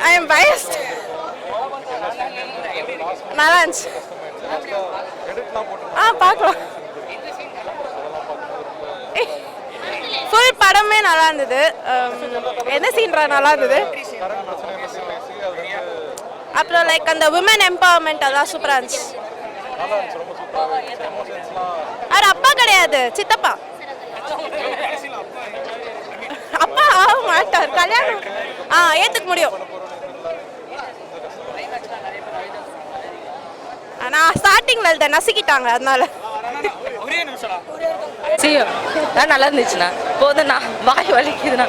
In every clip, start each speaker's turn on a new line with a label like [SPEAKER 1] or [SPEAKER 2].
[SPEAKER 1] I am biased. நல்லா இருந்துச்சு. பார்க்கலாம். ஃபுல் படமே நல்லா இருந்தது. என்ன சீன்ரா நல்லா இருந்தது. அப்புறம் லைக் அந்த விமன் எம்பவர்மெண்ட் அதெல்லாம் சூப்பராக இருந்துச்சு. அவர் அப்பா கிடையாது, சித்தப்பா. அப்பா ஆக மாட்டார், கல்யாணம் ஏற்றுக்க முடியும். நான் ஸ்டார்டிங்ல இல்லை நசுக்கிட்டாங்க, அதனால.
[SPEAKER 2] சிஎம் நல்லா இருந்துச்சுண்ணா. போதுண்ணா, வாய் வலிக்குதுண்ணா.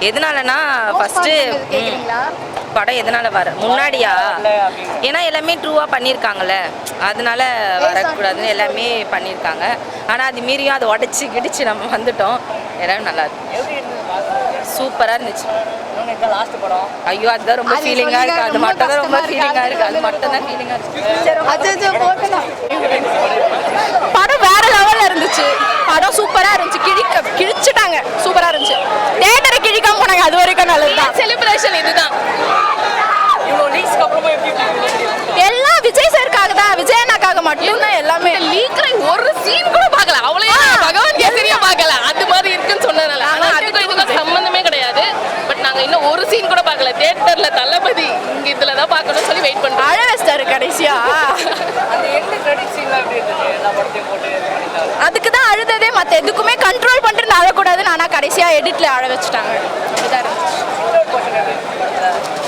[SPEAKER 2] எதனாலனா ஃபர்ஸ்ட்டு படம் எதனால வர முன்னாடியா, ஏன்னா எல்லாமே ட்ரூவாக பண்ணியிருக்காங்கல்ல, அதனால வரக்கூடாதுன்னு எல்லாமே பண்ணியிருக்காங்க. ஆனால் அது மீறியும் அதை உடச்சி கிடிச்சு நம்ம வந்துட்டோம். எல்லாமே நல்லா இருக்கு, சூப்பராக இருந்துச்சு. ஐயோ அதுதான் ரொம்ப ஃபீலிங்காக இருக்குது. அது மட்டும் தான் ரொம்ப ஃபீலிங்காக இருக்குது. அது மட்டும் தான் ஃபீலிங்காக இருக்குது.
[SPEAKER 1] படம் வேற லெவலில் இருந்துச்சு. படம் சூப்பராக இருந்துச்சு. கிழிச்சிட்டாங்க, சூப்பராக இருந்துச்சு. தேட்டரை கிழிக்காம போனாங்க, அது வரைக்கும் நல்லதுதான். செலிப்ரேஷன் இதுதான். எல்லாம் விஜய் சாருக்காக தான், விஜய் அண்ணாக்காக மட்டும்தான் எல்லாமே. லீக்ல ஒரு சீன் கூட பார்க்கல, அவ்வளோ பகவான் கேசரியா பார்க்கல. அது மாதிரி இருக்குன்னு சொன்னதுனால. ஆனால் அதுக்கும் இதுக்கும் சம்மந்தமே கிடையாது. பட் நாங்கள் இன்னும் ஒரு சீன் கூட பார்க்கல. தியேட்டர்ல தளபதி இங்கே இதில் தான் பார்க்கணும்னு சொல்லி வெயிட் பண்ணுறோம். அழ வச்சிட்டாரு கடைசியா. அதுக்கு தான் அழுததே, மற்ற எதுக்குமே கண்ட்ரோல் பண்ணிட்டு அழக்கூடாதுன்னு. ஆனால் கடைசியாக எடிட்ல அழ வச்சுட்டாங்க.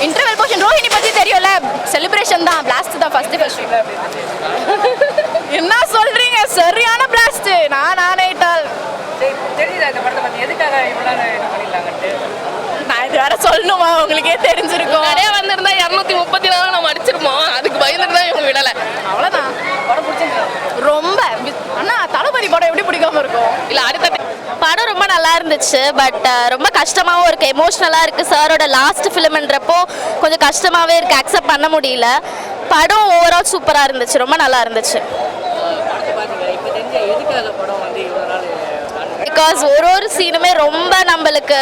[SPEAKER 1] இன்டர்வல் போர்ஷன் ரோஹிணி பத்தி தெரியும்ல, செலிப்ரேஷன் தான், பிளாஸ்ட் தான் ஃபர்ஸ்ட். என்ன சொல்றீங்க, சரியான பிளாஸ்ட். நானே நான் இது வேற சொல்லணுமா, உங்களுக்கே தெரிஞ்சிருக்கும். நிறைய வந்திருந்தா 234 நம்ம அடிச்சிருப்போம். அதுக்கு பயந்துட்டு தான் இவங்க விடலை, அவ்வளோதான். ரொம்ப அண்ணா தளபதி படம் எப்படி பிடிக்காம இருக்கும். இல்லை அடுத்த படம் ரொம்ப நல்லா இருந்துச்சு. பட் ரொம்ப கஷ்டமாகவும் இருக்குது, எமோஷ்னலாக இருக்குது. சாரோட லாஸ்ட் ஃபிலிம்ன்றப்போ கொஞ்சம் கஷ்டமாகவே இருக்குது, அக்செப்ட் பண்ண முடியல. படம் ஓவரால் சூப்பராக இருந்துச்சு, ரொம்ப நல்லா இருந்துச்சு. பிகாஸ் ஒரு சீனுமே ரொம்ப நம்மளுக்கு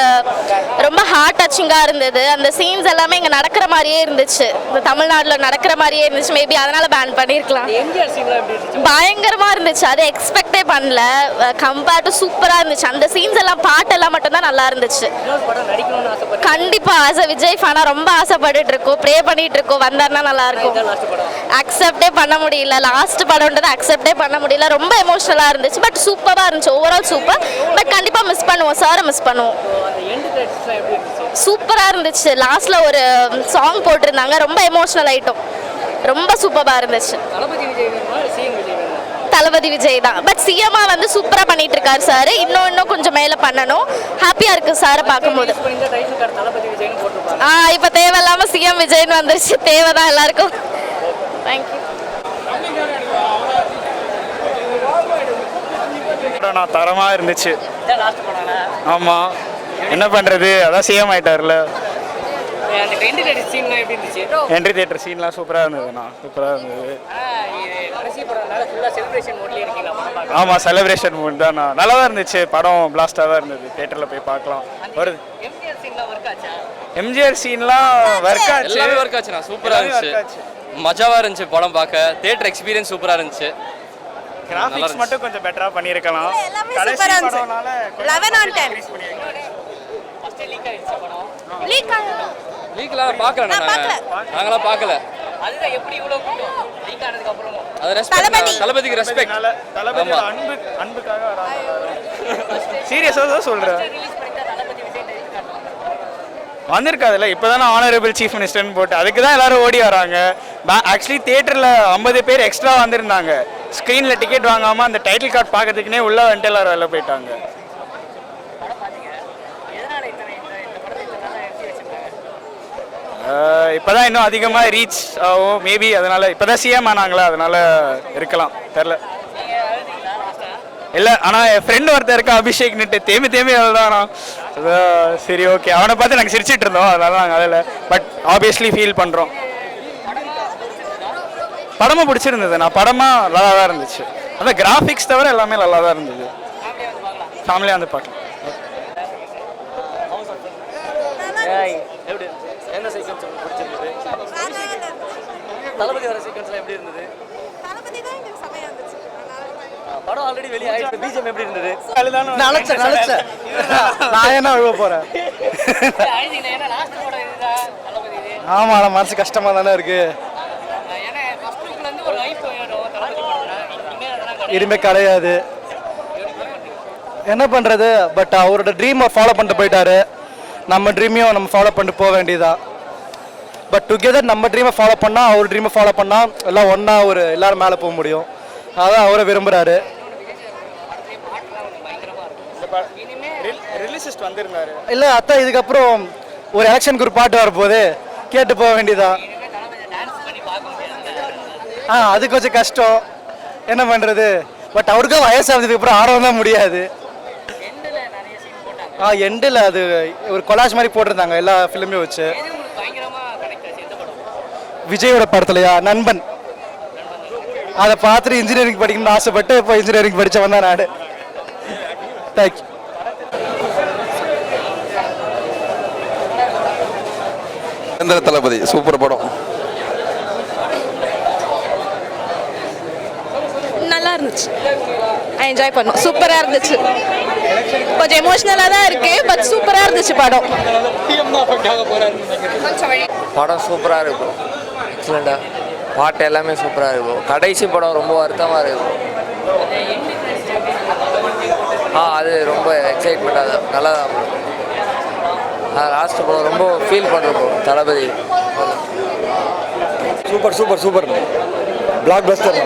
[SPEAKER 1] ரொம்ப ஹார்ட் டச்சிங்காக இருந்தது. அந்த சீன்ஸ் எல்லாமே இங்கே நடக்கிற மாதிரியே இருந்துச்சு, இந்த தமிழ்நாட்டில் நடக்கிற மாதிரியே இருந்துச்சு. மேபி அதனால் பேன் பண்ணியிருக்கலாம். பயங்கரமாக இருந்துச்சு, அதை எக்ஸ்பெக்டே பண்ணல. கம்பேர்ட் டு சூப்பராக இருந்துச்சு. அந்த சீன்ஸ் எல்லாம் பாட்டெல்லாம் மட்டும்தான் நல்லா இருந்துச்சு. கண்டிப்பாக ஆஸ் அ விஜய் ஃபேனாக ரொம்ப ஆசைப்பட்டுட்டு இருக்கோம், ப்ரே பண்ணிட்டு இருக்கோம், வந்தாருன்னா நல்லாயிருக்கும். அக்செப்டே பண்ண முடியல, லாஸ்ட் படம்ன்றது அக்செப்டே பண்ண முடியல. ரொம்ப எமோஷ்னலாக இருந்துச்சு. பட் சூப்பராக இருந்துச்சு, ஓவரால் சூப்பர். பட் கண்டிப்பாக மிஸ் பண்ணுவோம், சாரை மிஸ் பண்ணுவோம். சூப்பராக இருந்துச்சு. லாஸ்ட்ல ஒரு சாங் போட்டிருந்தாங்க, ரொம்ப எமோஷ்னல் ஆயிட்டோம். ரொம்ப சூப்பராக இருந்துச்சு. தளபதி விஜய் தான். பட் சிஎம்மா வந்து சூப்பராக பண்ணிட்டு இருக்காரு சார். இன்னும் கொஞ்சம் மேலே பண்ணணும். ஹாப்பியாக இருக்கு சாரை பார்க்கும்போது. இப்போ தேவையில்லாமல் சிஎம் விஜய்னு வந்துருச்சு, தேவைதான் எல்லாருக்கும். தேங்க்யூ.
[SPEAKER 3] தரமா இருந்துச்சு. ஆமா, என்ன பண்றது, அதான் சிஎம் ஆயிட்டார்ல. என்ட்ரி தியேட்டர் சீன்லாம் சூப்பரா இருந்ததுண்ணா, சூப்பரா இருந்தது. ஆமா, செலிப்ரேஷன் மூட் தான். நல்லா தான் இருந்துச்சு. படம் பிளாஸ்டா தான் இருந்தது. தியேட்டர்ல போய் பார்க்கலாம். வருது எம்ஜிஆர் சீன்லாம் ஒர்க் ஆச்சு, எல்லாமே ஒர்க் ஆச்சுண்ணா. சூப்பரா இருந்துச்சு, மஜாவா இருந்துச்சு படம் பார்க்க. தியேட்டர் எக்ஸ்பீரியன்ஸ் சூப்பரா இருந்துச்சு. கிராபிக்ஸ் மட்டும் கொஞ்சம் பெட்டரா பண்ணிருக்கலாம். கடைசி படம்னால
[SPEAKER 1] 11 on 10
[SPEAKER 3] லீக்லாம் பார்க்கல, நாங்களாம் பார்க்கல. அதுதான் எப்படி இவ்வளவு கூட்டம் லீக் ஆனதுக்கு அப்புறம் அது ரெஸ்பெக்ட், தளபதிக்கு ரெஸ்பெக்ட். தளபதி அன்புக்காக வராங்க. சீரியஸா தான் சொல்றேன். வந்திருக்காதுல்ல, இப்போதானே ஆனரபிள் சீஃப் மினிஸ்டர்னு போட்டு அதுக்கு தான் எல்லாரும் ஓடி வராங்க. ஆக்சுவலி தியேட்டரில் 50 பேர் எக்ஸ்ட்ரா வந்திருந்தாங்க. ஸ்க்ரீனில் டிக்கெட் வாங்காமல் அந்த டைட்டில் கார்டு பார்க்கறதுக்குனே உள்ளே வந்துட்டு எல்லாரும் வெளில போயிட்டாங்க. இப்போ தான் இன்னும் அதிகமாக ரீச் ஆகும் மேபி. அதனால் இப்போ தான் சிஎம் ஆனாங்களா, அதனால் இருக்கலாம், தெரில. இல்லை, ஆனால் என் ஃப்ரெண்டு ஒருத்தர் இருக்கா அபிஷேக்னுட்டு, தேம்பி எழுதானா. சரி ஓகே, அவனை பார்த்து நாங்கள் சிரிச்சிட்டு இருந்தோம், அதனால நாங்கள் அதில். பட் ஆப்வியஸ்லி ஃபீல் பண்ணுறோம். படமாக பிடிச்சிருந்தது. நான் படமாக நல்லா தான் இருந்துச்சு. அதான் கிராஃபிக்ஸ் தவிர எல்லாமே நல்லா தான் இருந்தது. ஃபேமிலியாக வந்து பார்க்கலாம்.
[SPEAKER 4] சீக்வன்ஸ் உங்களுக்கு பிடிச்சிருந்தது? தளபதி வர சீக்வன்ஸ்லாம் எப்படி இருந்தது? படம் ஆல்ரெடி வெளியே ஆயிடுச்சு. பிஜிஎம் எப்படி இருந்தது?
[SPEAKER 5] நான் என்ன அழுவ போறேன்? ஆமா, மனசு கஷ்டமா தானே இருக்கு. இனிமே கிடையாது, என்ன பண்றது. பட் அவரோட ட்ரீமை ஃபாலோ பண்ணிட்டு போயிட்டாரு. நம்ம ட்ரீமையும் நம்ம ஃபாலோ பண்ணிட்டு போக வேண்டியதான். பட் டுகெதர் நம்ம ட்ரீமை ஃபாலோ பண்ணால், அவர் ட்ரீமை ஃபாலோ பண்ணால் எல்லாம் ஒன்றா எல்லாரும் மேலே போக முடியும். அதான் அவரை விரும்புகிறாரு.
[SPEAKER 3] ரிலீசிஸ்ட் வந்திருந்தாரு
[SPEAKER 5] இல்லை அதான், இதுக்கப்புறம் ஒரு எலெக்ஷனுக்கு ஒரு பாட்டு வரப்போது கேட்டு போக வேண்டியதான். அது கொஞ்சம் கஷ்டம், என்ன பண்ணுறது. பட் அவருக்கும் வயசானதுக்கு அப்புறம் ஆர்வம் தான் முடியாது. எண்டில் அது ஒரு கொலாஜ் மாதிரி போட்டிருந்தாங்க எல்லா ஃபிலிமே வச்சு. விஜயோட படத்துலையா நண்பன், அதை பார்த்துட்டு இன்ஜினியரிங் படிக்கணும்னு ஆசைப்பட்டு இப்போ இன்ஜினியரிங் படித்தவன் தான் நான். தேங்க்யூ.
[SPEAKER 6] தளபதி சூப்பர் படம்.
[SPEAKER 7] நல்லா இருந்துச்சு, என்ஜாய் பண்ணோம், சூப்பராக இருந்துச்சு. கொஞ்சம் எமோஷ்னலாக தான் இருக்கு, பட் சூப்பராக இருந்துச்சு படம்.
[SPEAKER 8] படம் சூப்பராக இருக்கும், எக்ஸலண்டாக. பாட்டு எல்லாமே சூப்பராக இருக்கும். கடைசி படம் ரொம்ப வருத்தமாக இருக்கும். அது ரொம்ப எக்ஸைட்மெண்ட்டாக தான், நல்லா தான். லாஸ்ட் படம் ரொம்ப ஃபீல் பண்ணுறோம். Thalapathy
[SPEAKER 5] super super super black Bastar.